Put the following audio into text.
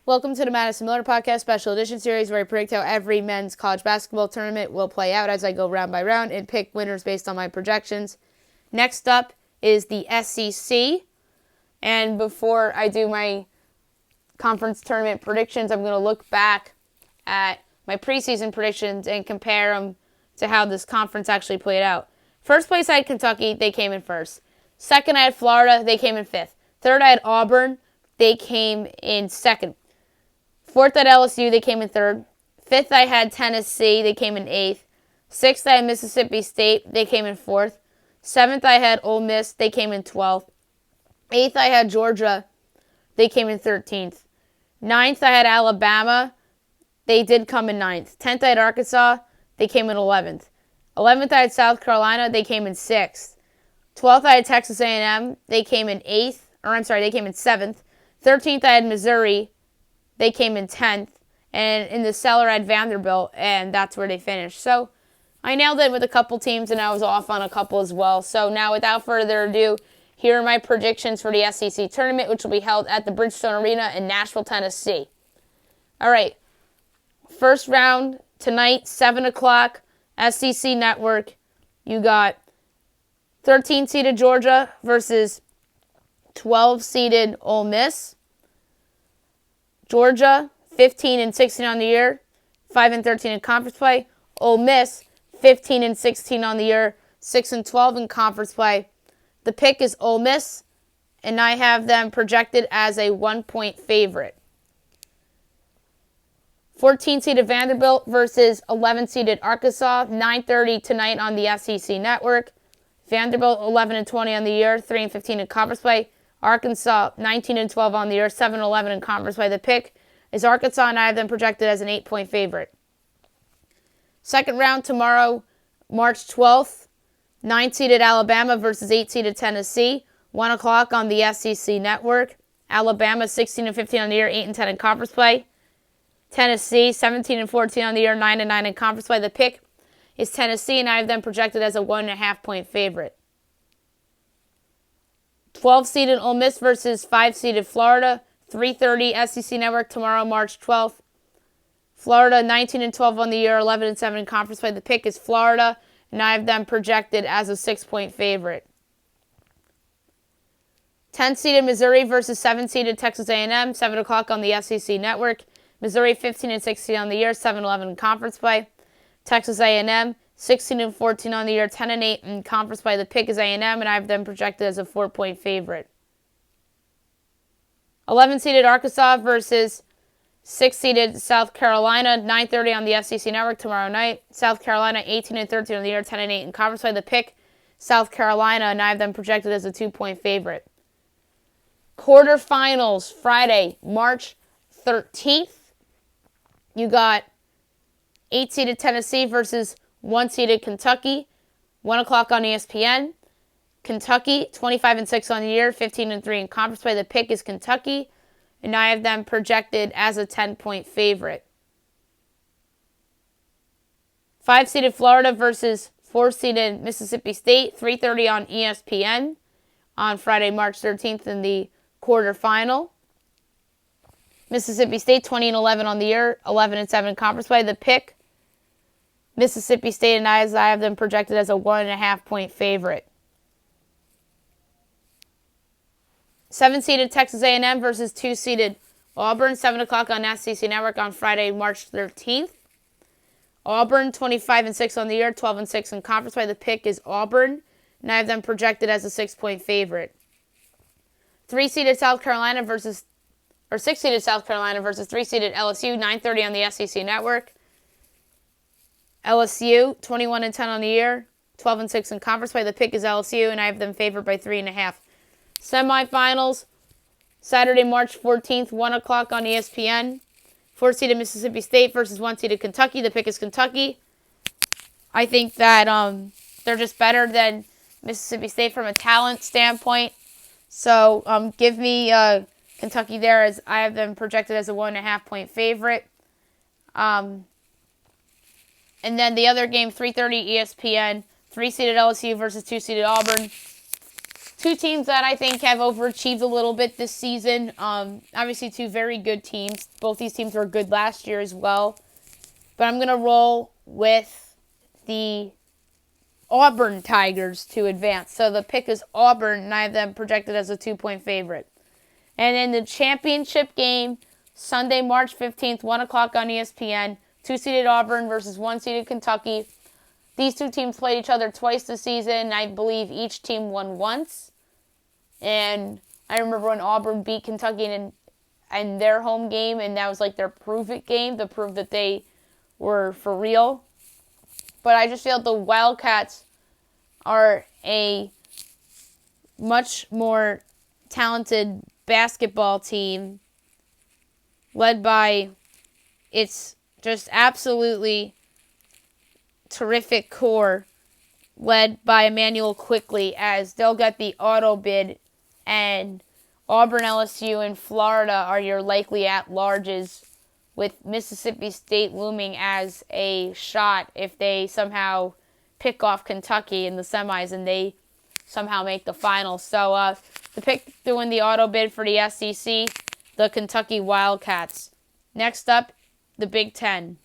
Welcome to the Madison Miller Podcast Special Edition Series, where I predict how every men's college basketball tournament will play out as I go round by round and pick winners based on my projections. Next up is the SEC. And before I do my conference tournament predictions, I'm going to look back at my preseason predictions and compare them to how this conference actually played out. First place, I had Kentucky. They came in first. Second, I had Florida. They came in fifth. Third, I had Auburn. They came in second. Fourth, I had LSU. They came in third. Fifth, I had Tennessee. They came in eighth. Sixth, I had Mississippi State. They came in fourth. Seventh, I had Ole Miss. They came in 12th. Eighth, I had Georgia. They came in 13th. Ninth, I had Alabama. They did come in ninth. 10th, I had Arkansas. They came in 11th. 11th, I had South Carolina. They came in 6th. 12th, I had Texas A&M. They came in 8th. They came in 7th. 13th, I had Missouri. They came in 10th. And in the cellar, I had Vanderbilt, and that's where they finished. So I nailed it with a couple teams, and I was off on a couple as well. So now, without further ado, here are my predictions for the SEC tournament, which will be held at the Bridgestone Arena in Nashville, Tennessee. All right. First round tonight, 7 o'clock. SEC Network, you got 13-seeded Georgia versus 12-seeded Ole Miss. Georgia, 15-16 on the year, 5-13 in conference play. Ole Miss, 15-16 on the year, 6-12 in conference play. The pick is Ole Miss, and I have them projected as a 1-point favorite. 14-seeded Vanderbilt versus 11-seeded Arkansas, 9:30 tonight on the SEC Network. Vanderbilt 11-20 on the year, 3-15 in conference play. Arkansas 19-12 on the year, 7-11 in conference play. The pick is Arkansas, and I have them projected as an 8-point favorite. Second round tomorrow, March 12th, 9-seeded Alabama versus 8-seeded Tennessee, 1 o'clock on the SEC Network. Alabama 16-15 on the year, 8-10 in conference play. Tennessee, 17-14 on the year, 9-9 in conference play. The pick is Tennessee, and I have them projected as a 1.5-point favorite. 12-seeded Ole Miss versus 5-seeded Florida, 3:30 SEC Network tomorrow, March 12th. Florida, 19-12 on the year, 11-7 in conference play. The pick is Florida, and I have them projected as a 6-point favorite. 10-seeded Missouri versus 7-seeded Texas A&M, 7 o'clock on the SEC Network. Missouri 15-16 on the year, 7-11 in conference play. Texas A&M 16-14 on the year, 10-8 in conference play. The pick is A&M, and I have them projected as a 4-point favorite. 11-seeded Arkansas versus 6-seeded South Carolina, 9:30 on the SEC Network tomorrow night. South Carolina 18-13 on the year, 10-8 in conference play. The pick, South Carolina, and I have them projected as a 2-point favorite. Quarterfinals, Friday, March 13th. You got 8-seeded Tennessee versus 1-seeded Kentucky, 1 o'clock on ESPN. Kentucky, 25-6 on the year, 15-3 in conference play. The pick is Kentucky, and I have them projected as a 10-point favorite. 5-seeded Florida versus 4-seeded Mississippi State, 3:30 on ESPN on Friday, March 13th in the quarterfinal. Mississippi State, 20-11 on the year, 11-7 in conference play. The pick, Mississippi State, and I have them projected as a 1.5-point favorite. 7-seeded Texas A&M versus 2-seeded Auburn, 7 o'clock on SEC Network on Friday, March 13th. Auburn, 25-6 on the year, 12-6 in conference play. The pick is Auburn, and I have them projected as a 6-point favorite. 3-seeded South Carolina versus 6-seeded South Carolina versus 3-seeded LSU, 9:30 on the SEC Network. LSU, 21-10 on the year, 12-6 in conference play. The pick is LSU, and I have them favored by 3.5. Semifinals, Saturday, March 14th, 1 o'clock on ESPN. 4-seeded Mississippi State versus 1-seeded Kentucky. The pick is Kentucky. I think that they're just better than Mississippi State from a talent standpoint. So give me Kentucky there, as I have them projected as a 1.5-point favorite. And then the other game, 3:30 ESPN, 3-seeded LSU versus 2-seeded Auburn. Two teams that I think have overachieved a little bit this season. Obviously, two very good teams. Both these teams were good last year as well. But I'm going to roll with the Auburn Tigers to advance. So the pick is Auburn, and I have them projected as a 2-point favorite. And in the championship game, Sunday, March 15th, 1 o'clock on ESPN, 2-seeded Auburn versus 1-seeded Kentucky. These two teams played each other twice this season. I believe each team won once. And I remember when Auburn beat Kentucky in their home game, and that was like their prove-it game to prove that they were for real. But I just feel the Wildcats are a much more talented basketball team led by its just absolutely terrific core led by Emmanuel Quickley, as they'll get the auto bid, and Auburn, LSU, and Florida are your likely at-larges, with Mississippi State looming as a shot if they somehow pick off Kentucky in the semis and they somehow make the finals. So the pick doing the auto bid for the SEC, the Kentucky Wildcats. Next up, the Big Ten.